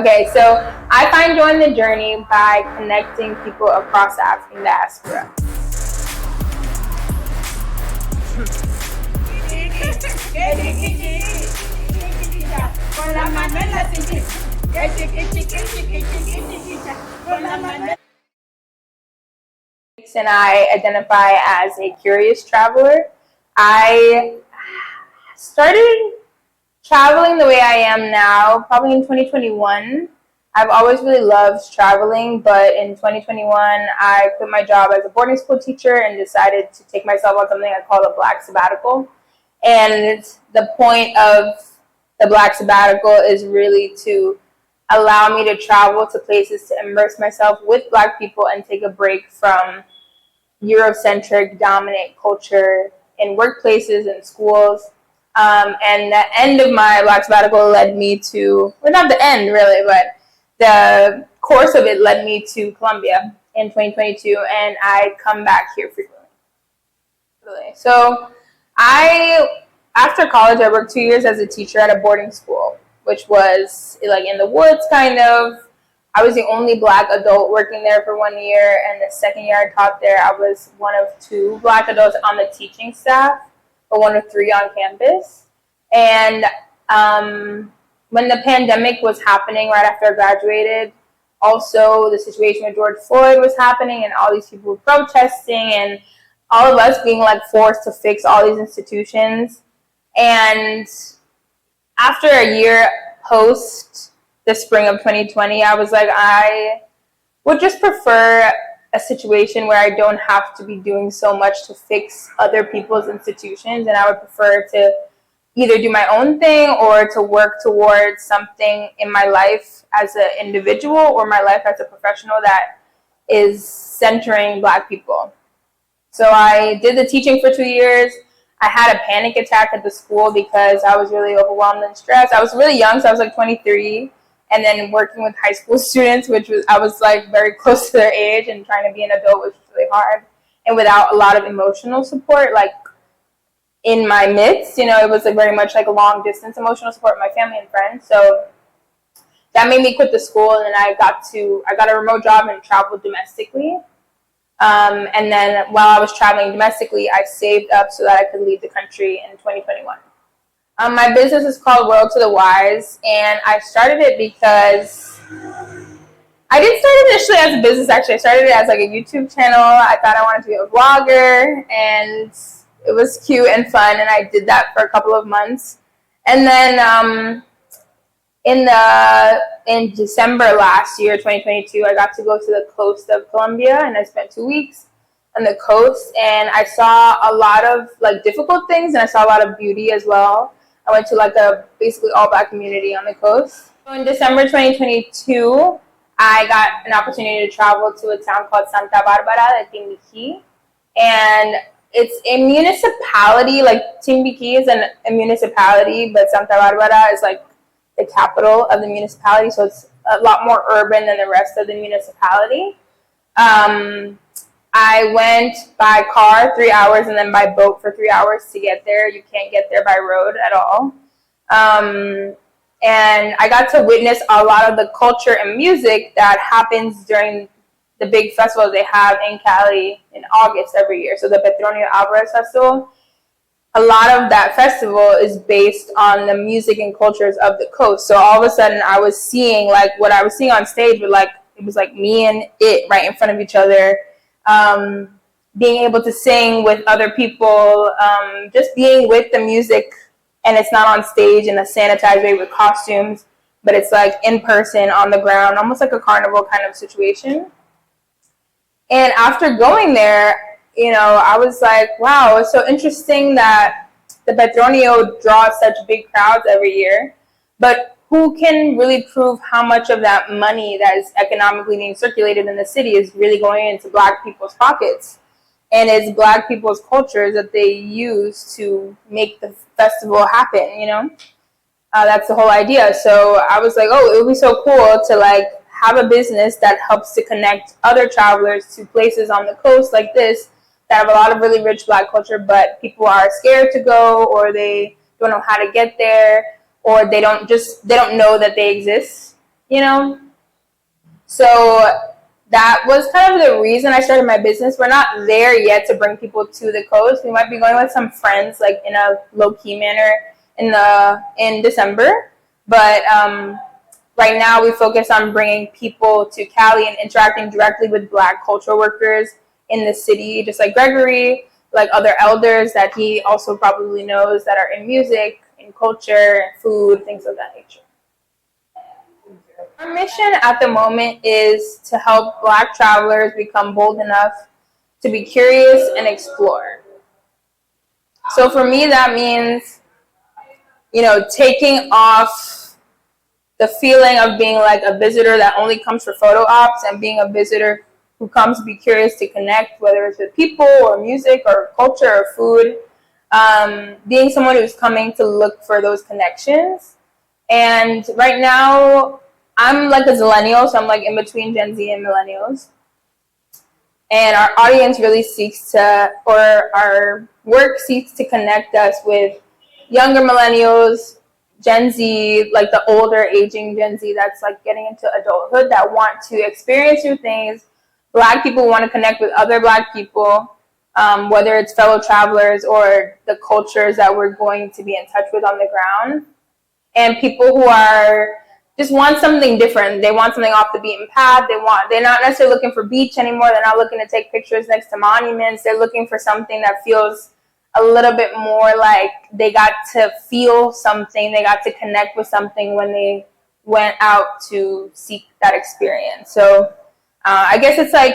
Okay, so I find joy in the journey by connecting people across the African diaspora. And I identify as a curious traveler. I started traveling the way I am now probably in 2021. I've always really loved traveling, but in 2021, I quit my job as a boarding school teacher and decided to take myself on something I call a Black sabbatical. And the point of the Black sabbatical is really to allow me to travel to places to immerse myself with Black people and take a break from Eurocentric dominant culture in workplaces and schools. And the end of my Black sabbatical led me to, well, not the end really, but the course of it led me to Colombia in 2022, and I come back here frequently. So after college, I worked 2 years as a teacher at a boarding school, which was like in the woods kind of. I was the only Black adult working there for 1 year, and the second year I taught there, I was one of 2 Black adults on the teaching staff, but one of 3 on campus. And when the pandemic was happening right after I graduated, also the situation with George Floyd was happening, and all these people were protesting, and all of us being like forced to fix all these institutions. And after a year post the spring of 2020, I was like, I would just prefer a situation where I don't have to be doing so much to fix other people's institutions, and I would prefer to either do my own thing or to work towards something in my life as an individual or my life as a professional that is centering Black people. So I did the teaching for 2 years. I had a panic attack at the school because I was really overwhelmed and stressed. I was really young, so I was like 23, and then working with high school students, I was like very close to their age, and trying to be an adult was really hard. And without a lot of emotional support, like in my midst, it was like very much like a long distance emotional support with my family and friends. So that made me quit the school, and then I got a remote job and traveled domestically. And then while I was traveling domestically, I saved up so that I could leave the country in 2021. My business is called World to the Whyze, and I started it because I didn't start it initially as a business, actually. I started it as like a YouTube channel. I thought I wanted to be a vlogger, and it was cute and fun, and I did that for a couple of months. And then in December last year, 2022, I got to go to the coast of Colombia, and I spent 2 weeks on the coast, and I saw a lot of like difficult things, and I saw a lot of beauty as well. I went to like a basically all Black community on the coast. So in December 2022, I got an opportunity to travel to a town called Santa Barbara de Timbiquí, and it's a municipality. Like Timbiquí is a municipality, but Santa Barbara is like the capital of the municipality, so it's a lot more urban than the rest of the municipality. I went by car 3 hours and then by boat for 3 hours to get there. You can't get there by road at all. And I got to witness a lot of the culture and music that happens during the big festival they have in Cali in August every year. So the Petronio Alvarez Festival. A lot of that festival is based on the music and cultures of the coast. So all of a sudden I was seeing like what I was seeing on stage, but like it was like me and it right in front of each other. Being able to sing with other people, just being with the music, and it's not on stage in a sanitized way with costumes, but it's like in person on the ground, almost like a carnival kind of situation. And after going there, I was like, wow, it's so interesting that the Petronio draws such big crowds every year, but who can really prove how much of that money that is economically being circulated in the city is really going into Black people's pockets? And it's Black people's cultures that they use to make the festival happen, That's the whole idea. So I was like, oh, it would be so cool to like have a business that helps to connect other travelers to places on the coast like this that have a lot of really rich Black culture, but people are scared to go, or they don't know how to get there, or they don't know that they exist. you know? So that was kind of the reason I started my business. We're not there yet to bring people to the coast. We might be going with some friends, like in a low-key manner in December. But right now we focus on bringing people to Cali and interacting directly with Black cultural workers in the city, just like Gregory, like other elders that he also probably knows that are in music, in culture, food, things of that nature. Our mission at the moment is to help Black travelers become bold enough to be curious and explore. So for me, that means, taking off the feeling of being like a visitor that only comes for photo ops and being a visitor who comes to be curious to connect, whether it's with people or music or culture or food. Being someone who's coming to look for those connections. And right now, I'm like a zillennial, so I'm like in between Gen Z and millennials. And our audience really our work seeks to connect us with younger millennials, Gen Z, like the older aging Gen Z that's like getting into adulthood that want to experience new things. Black people want to connect with other Black people, whether it's fellow travelers or the cultures that we're going to be in touch with on the ground. And people who are just want something different. They want something off the beaten path. They're not necessarily looking for beach anymore. They're not looking to take pictures next to monuments. They're looking for something that feels a little bit more like they got to feel something. They got to connect with something when they went out to seek that experience. So I guess it's like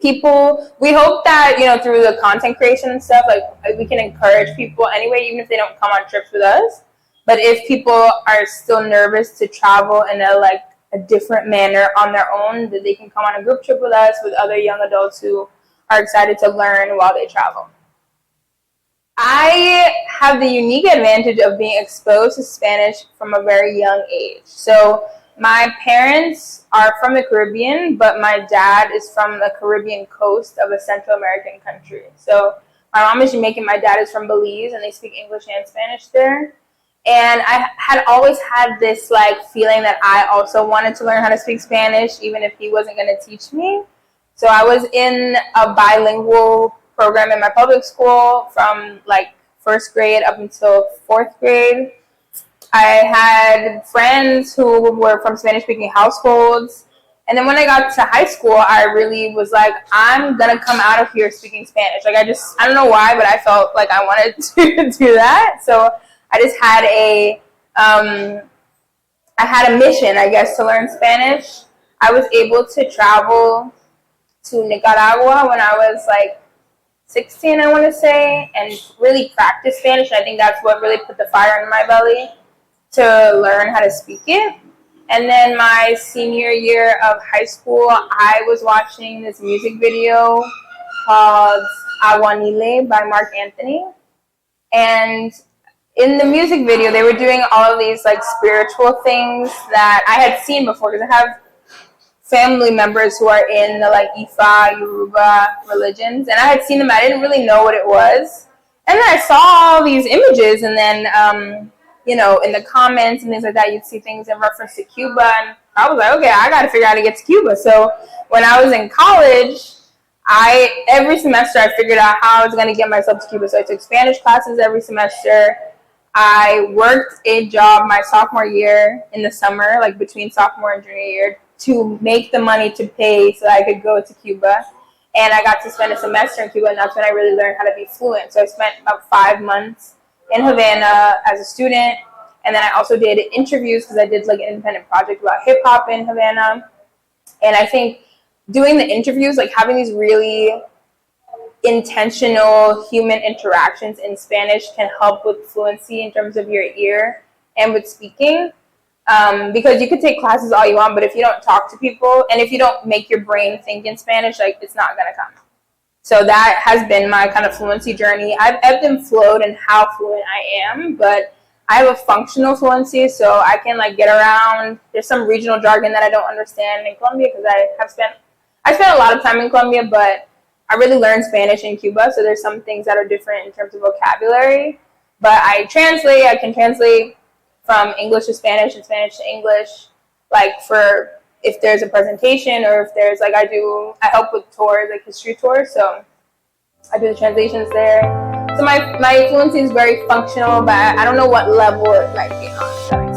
we hope that, through the content creation and stuff, like we can encourage people anyway, even if they don't come on trips with us. But if people are still nervous to travel in a different manner on their own, that they can come on a group trip with us with other young adults who are excited to learn while they travel. I have the unique advantage of being exposed to Spanish from a very young age. So my parents are from the Caribbean, but my dad is from the Caribbean coast of a Central American country. So my mom is Jamaican, my dad is from Belize, and they speak English and Spanish there. And I had always had this feeling that I also wanted to learn how to speak Spanish, even if he wasn't going to teach me. So I was in a bilingual program in my public school from first grade up until fourth grade. I had friends who were from Spanish-speaking households. And then when I got to high school, I really was like, I'm going to come out of here speaking Spanish. I don't know why, but I felt like I wanted to do that. So I just had a mission, I guess, to learn Spanish. I was able to travel to Nicaragua when I was 16, I want to say, and really practice Spanish. I think that's what really put the fire in my belly to learn how to speak it. And then my senior year of high school, I was watching this music video called Aguanile by Mark Anthony. And in the music video, they were doing all of these spiritual things that I had seen before, because I have family members who are in the Ifa, Yoruba religions, and I had seen them. I didn't really know what it was, and then I saw all these images, and then in the comments and things like that, you'd see things in reference to Cuba, and I was like, okay, I got to figure out how to get to Cuba. So when I was in college, every semester I figured out how I was going to get myself to Cuba. So I took Spanish classes every semester. I worked a job my sophomore year in the summer, between sophomore and junior year, to make the money to pay so that I could go to Cuba. And I got to spend a semester in Cuba, and that's when I really learned how to be fluent. So I spent about 5 months in Havana as a student, and then I also did interviews because I did an independent project about hip hop in Havana. And I think doing the interviews, having these really intentional human interactions in Spanish can help with fluency in terms of your ear and with speaking. Because you could take classes all you want, but if you don't talk to people and if you don't make your brain think in Spanish, it's not going to come. So that has been my kind of fluency journey. I've ebbed and flowed in how fluent I am, but I have a functional fluency, so I can get around. There's some regional jargon that I don't understand in Colombia because I spent a lot of time in Colombia, but I really learned Spanish in Cuba, so there's some things that are different in terms of vocabulary. But I can translate from English to Spanish and Spanish to English like for if there's a presentation or if there's like I help with tours, like history tours, so I do the translations there. So my fluency is very functional, but I don't know what level it might be on.